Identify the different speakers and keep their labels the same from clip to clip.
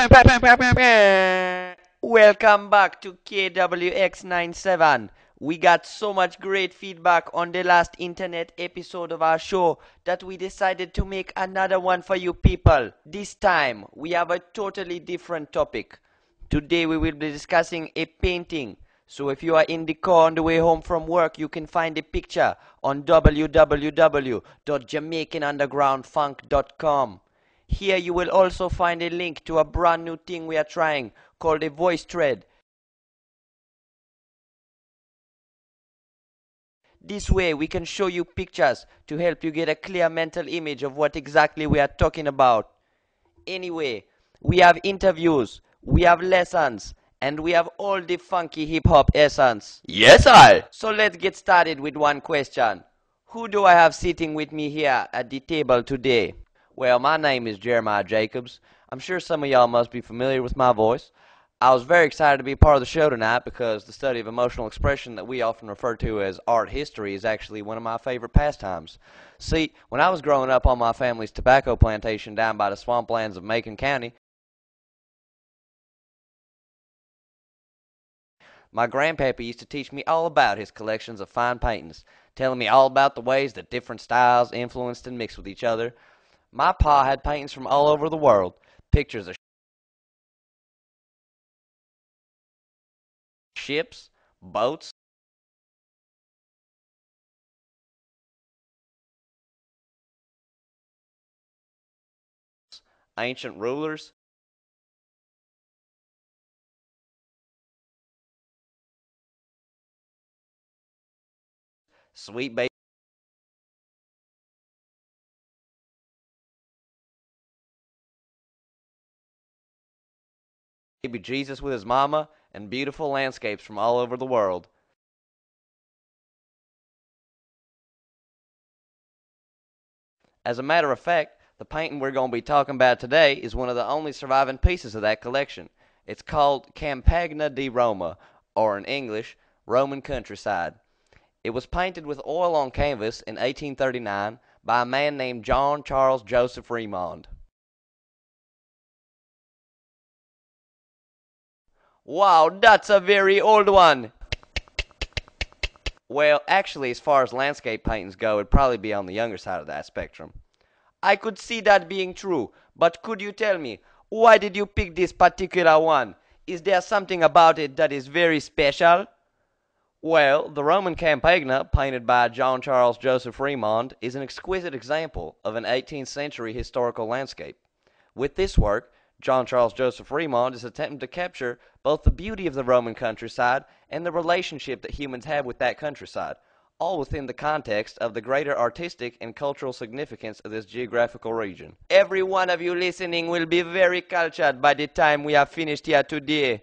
Speaker 1: Welcome back to KWX97. We got so much great feedback on the last internet episode of our show that we decided to make another one for you people. This time, we have a totally different topic. Today we will be discussing a painting. So if you are in the car on the way home from work, you can find a picture on www.jamaicanundergroundfunk.com. Here you will also find a link to a brand new thing we are trying called a VoiceThread. This way we can show you pictures to help you get a clear mental image of what exactly we are talking about. Anyway, we have interviews, we have lessons, and we have all the funky hip-hop essence.
Speaker 2: Yes, I.
Speaker 1: So let's get started with one question. Who do I have sitting with me here at the table today? Well, my name is Jeremiah Jacobs. I'm sure some of y'all must be familiar with my voice. I was very excited to be part of the show tonight because the study of emotional expression that we often refer to as art history is actually one of my favorite pastimes. See, when I was growing up on my family's tobacco plantation down by the swamplands of Macon County, my grandpappy used to teach me all about his collections of fine paintings, telling me all about the ways that different styles influenced and mixed with each other. My pa had paintings from all over the world, pictures of ships, boats, ancient rulers, sweet baby Jesus with his mama, and beautiful landscapes from all over the world. As a matter of fact, the painting we're going to be talking about today is one of the only surviving pieces of that collection. It's called Campagna di Roma, or in English, Roman Countryside. It was painted with oil on canvas in 1839 by a man named John Charles Joseph Remond. Wow, that's a very old one! Well, actually, as far as landscape paintings go, it'd probably be on the younger side of that spectrum. I could see that being true, but could you tell me, why did you pick this particular one? Is there something about it that is very special? Well, the Roman Campagna, painted by John Charles Joseph Remond, is an exquisite example of an 18th century historical landscape. With this work, John Charles Joseph Remond is attempting to capture both the beauty of the Roman countryside and the relationship that humans have with that countryside, all within the context of the greater artistic and cultural significance of this geographical region. Every one of you listening will be very cultured by the time we have finished here today.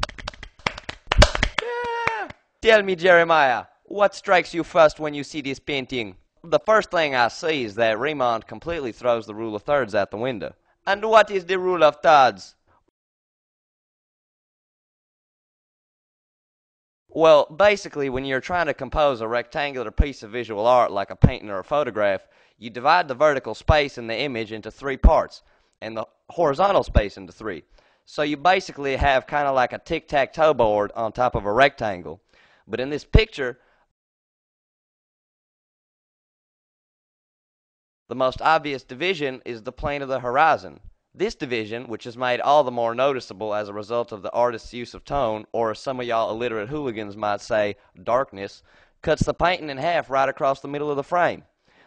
Speaker 1: Tell me, Jeremiah, what strikes you first when you see this painting? The first thing I see is that Remond completely throws the rule of thirds out the window. And what is the rule of thirds? Well, basically, when you're trying to compose a rectangular piece of visual art like a painting or a photograph, you divide the vertical space in the image into three parts, and the horizontal space into three. So you basically have kind of like a tic-tac-toe board on top of a rectangle. But in this picture, the most obvious division is the plane of the horizon. This division, which is made all the more noticeable as a result of the artist's use of tone, or as some of y'all illiterate hooligans might say, darkness, cuts the painting in half right across the middle of the frame.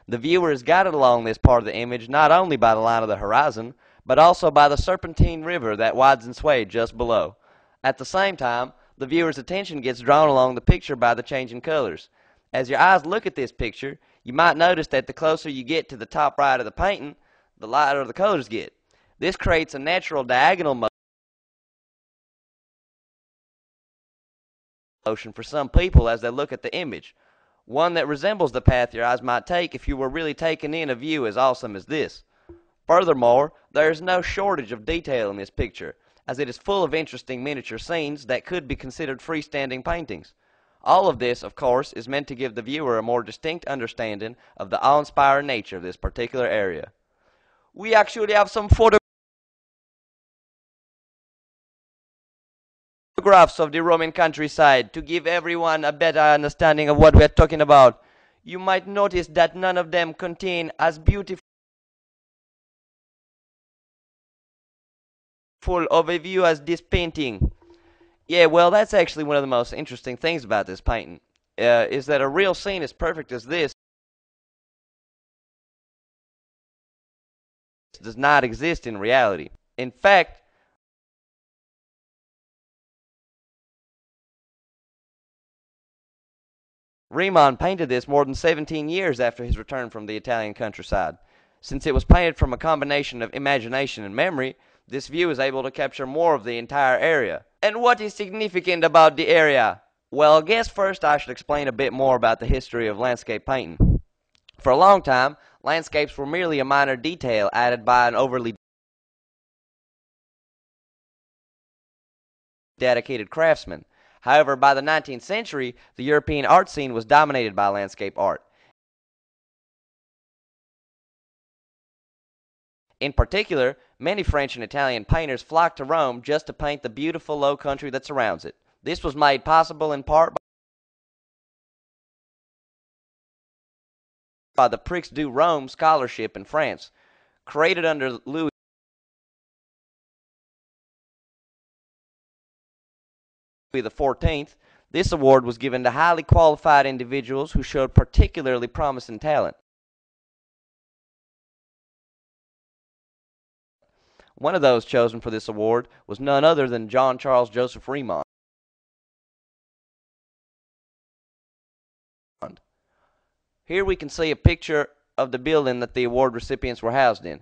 Speaker 1: The viewer is guided along this part of the image not only by the line of the horizon, but also by the serpentine river that widens and sways just below. At the same time, the viewer's attention gets drawn along the picture by the changing colors. As your eyes look at this picture, you might notice that the closer you get to the top right of the painting, the lighter the colors get. This creates a natural diagonal motion for some people as they look at the image, one that resembles the path your eyes might take if you were really taking in a view as awesome as this. Furthermore, there is no shortage of detail in this picture, as it is full of interesting miniature scenes that could be considered freestanding paintings. All of this, of course, is meant to give the viewer a more distinct understanding of the awe-inspiring nature of this particular area. We actually have some photographs photographs of the Roman countryside to give everyone a better understanding of what we're talking about. You might notice that none of them contain as beautiful of a view as this painting. Yeah, well, that's actually one of the most interesting things about this painting, is that a real scene as perfect as this does not exist in reality. In fact, Riemann painted this more than 17 years after his return from the Italian countryside. Since it was painted from a combination of imagination and memory, this view is able to capture more of the entire area. And what is significant about the area? Well, I guess first I should explain a bit more about the history of landscape painting. For a long time, landscapes were merely a minor detail added by an overly dedicated craftsman. However, by the 19th century, the European art scene was dominated by landscape art. In particular, many French and Italian painters flocked to Rome just to paint the beautiful low country that surrounds it. This was made possible in part by the Prix du Rome scholarship in France, created under Louis XIV. This award was given to highly qualified individuals who showed particularly promising talent. One of those chosen for this award was none other than John Charles Joseph Riemann. Here we can see a picture of the building that the award recipients were housed in.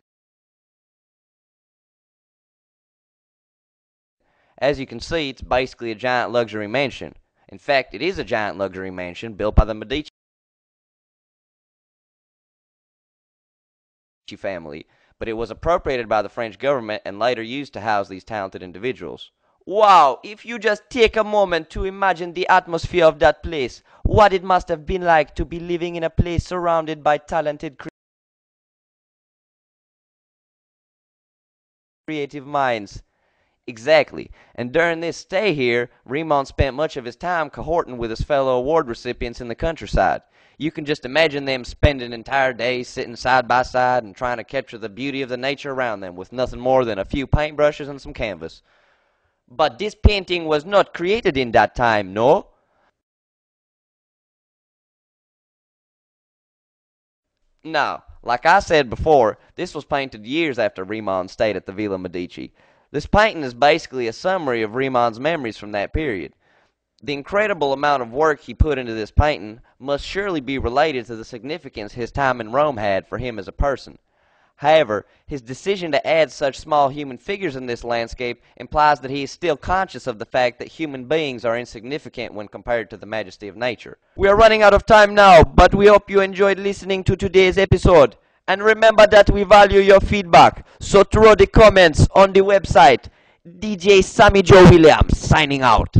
Speaker 1: As you can see, it's basically a giant luxury mansion. In fact, it is a giant luxury mansion built by the Medici family, but it was appropriated by the French government and later used to house these talented individuals. Wow, if you just take a moment to imagine the atmosphere of that place, what it must have been like to be living in a place surrounded by talented creative minds. Exactly, and during this stay here, Riemann spent much of his time cohorting with his fellow award recipients in the countryside. You can just imagine them spending entire days sitting side by side and trying to capture the beauty of the nature around them with nothing more than a few paintbrushes and some canvas. But this painting was not created in that time, no? No, like I said before, this was painted years after Riemann stayed at the Villa Medici. This painting is basically a summary of Riemann's memories from that period. The incredible amount of work he put into this painting must surely be related to the significance his time in Rome had for him as a person. However, his decision to add such small human figures in this landscape implies that he is still conscious of the fact that human beings are insignificant when compared to the majesty of nature. We are running out of time now, but we hope you enjoyed listening to today's episode. And remember that we value your feedback, so throw the comments on the website. DJ Sammy Joe Williams signing out.